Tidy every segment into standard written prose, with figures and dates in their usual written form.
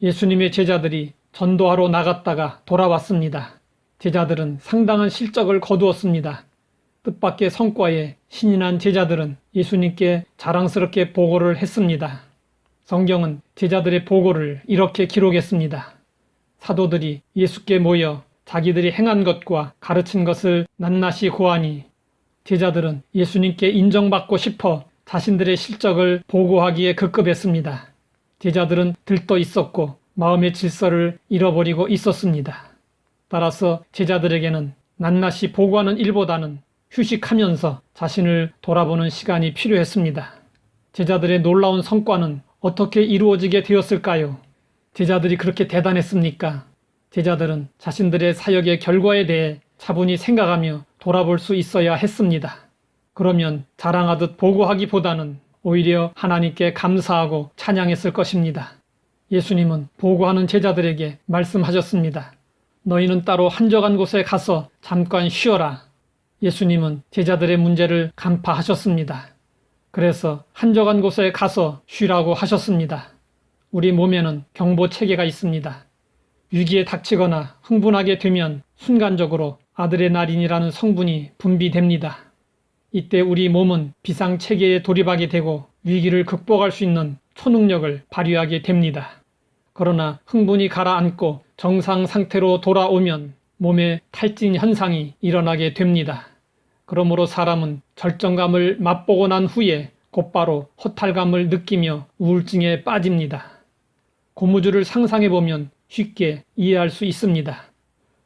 예수님의 제자들이 전도하러 나갔다가 돌아왔습니다. 제자들은 상당한 실적을 거두었습니다. 뜻밖의 성과에 신이 난 제자들은 예수님께 자랑스럽게 보고를 했습니다. 성경은 제자들의 보고를 이렇게 기록했습니다. 사도들이 예수께 모여 자기들이 행한 것과 가르친 것을 낱낱이 고하니 제자들은 예수님께 인정받고 싶어 자신들의 실적을 보고하기에 급급했습니다. 제자들은 들떠 있었고 마음의 질서를 잃어버리고 있었습니다. 따라서 제자들에게는 낱낱이 보고하는 일보다는 휴식하면서 자신을 돌아보는 시간이 필요했습니다. 제자들의 놀라운 성과는 어떻게 이루어지게 되었을까요? 제자들이 그렇게 대단했습니까? 제자들은 자신들의 사역의 결과에 대해 차분히 생각하며 돌아볼 수 있어야 했습니다. 그러면 자랑하듯 보고하기보다는 오히려 하나님께 감사하고 찬양했을 것입니다. 예수님은 보고하는 제자들에게 말씀하셨습니다. 너희는 따로 한적한 곳에 가서 잠깐 쉬어라. 예수님은 제자들의 문제를 간파하셨습니다. 그래서 한적한 곳에 가서 쉬라고 하셨습니다. 우리 몸에는 경보 체계가 있습니다. 위기에 닥치거나 흥분하게 되면 순간적으로 아드레날린이라는 성분이 분비됩니다. 이때 우리 몸은 비상체계에 돌입하게 되고 위기를 극복할 수 있는 초능력을 발휘하게 됩니다. 그러나 흥분이 가라앉고 정상 상태로 돌아오면 몸에 탈진 현상이 일어나게 됩니다. 그러므로 사람은 절정감을 맛보고 난 후에 곧바로 허탈감을 느끼며 우울증에 빠집니다. 고무줄을 상상해보면 쉽게 이해할 수 있습니다.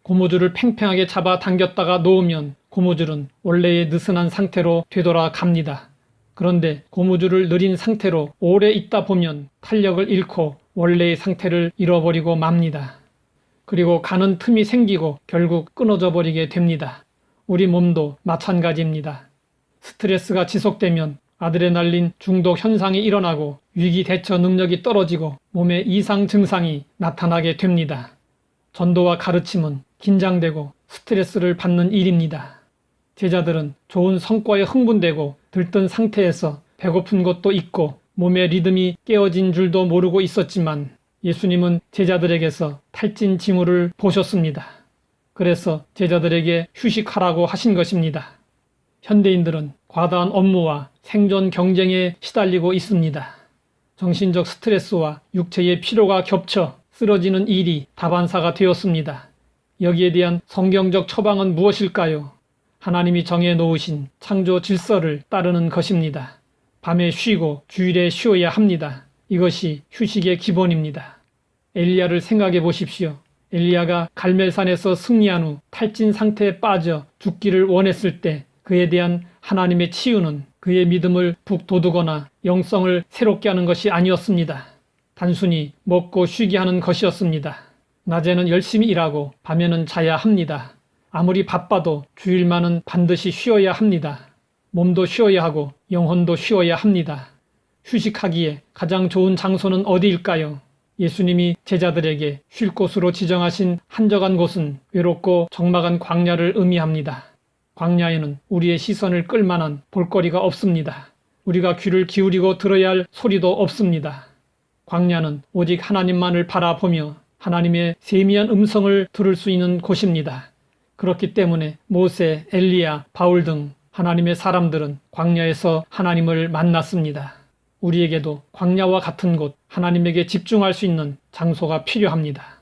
고무줄을 팽팽하게 잡아 당겼다가 놓으면 고무줄은 원래의 느슨한 상태로 되돌아갑니다. 그런데 고무줄을 느린 상태로 오래 있다 보면 탄력을 잃고 원래의 상태를 잃어버리고 맙니다. 그리고 가는 틈이 생기고 결국 끊어져 버리게 됩니다. 우리 몸도 마찬가지입니다. 스트레스가 지속되면 아드레날린 중독 현상이 일어나고 위기 대처 능력이 떨어지고 몸에 이상 증상이 나타나게 됩니다. 전도와 가르침은 긴장되고 스트레스를 받는 일입니다. 제자들은 좋은 성과에 흥분되고 들뜬 상태에서 배고픈 것도 있고 몸의 리듬이 깨어진 줄도 모르고 있었지만 예수님은 제자들에게서 탈진 징후를 보셨습니다. 그래서 제자들에게 휴식하라고 하신 것입니다. 현대인들은 과다한 업무와 생존 경쟁에 시달리고 있습니다. 정신적 스트레스와 육체의 피로가 겹쳐 쓰러지는 일이 다반사가 되었습니다. 여기에 대한 성경적 처방은 무엇일까요? 하나님이 정해 놓으신 창조 질서를 따르는 것입니다. 밤에 쉬고 주일에 쉬어야 합니다. 이것이 휴식의 기본입니다. 엘리야를 생각해 보십시오. 엘리야가 갈멜산에서 승리한 후 탈진 상태에 빠져 죽기를 원했을 때 그에 대한 하나님의 치유는 그의 믿음을 북돋우거나 영성을 새롭게 하는 것이 아니었습니다. 단순히 먹고 쉬게 하는 것이었습니다. 낮에는 열심히 일하고 밤에는 자야 합니다. 아무리 바빠도 주일만은 반드시 쉬어야 합니다. 몸도 쉬어야 하고 영혼도 쉬어야 합니다. 휴식하기에 가장 좋은 장소는 어디일까요? 예수님이 제자들에게 쉴 곳으로 지정하신 한적한 곳은 외롭고 적막한 광야를 의미합니다. 광야에는 우리의 시선을 끌만한 볼거리가 없습니다. 우리가 귀를 기울이고 들어야 할 소리도 없습니다. 광야는 오직 하나님만을 바라보며 하나님의 세미한 음성을 들을 수 있는 곳입니다. 그렇기 때문에 모세, 엘리야, 바울 등 하나님의 사람들은 광야에서 하나님을 만났습니다. 우리에게도 광야와 같은 곳, 하나님에게 집중할 수 있는 장소가 필요합니다.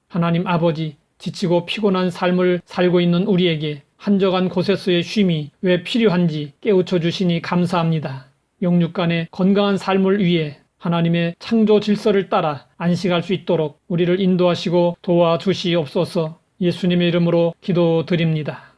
하나님 아버지, 지치고 피곤한 삶을 살고 있는 우리에게 한적한 곳에서의 쉼이 왜 필요한지 깨우쳐 주시니 감사합니다. 영육간의 건강한 삶을 위해 하나님의 창조 질서를 따라 안식할 수 있도록 우리를 인도하시고 도와주시옵소서. 예수님의 이름으로 기도드립니다.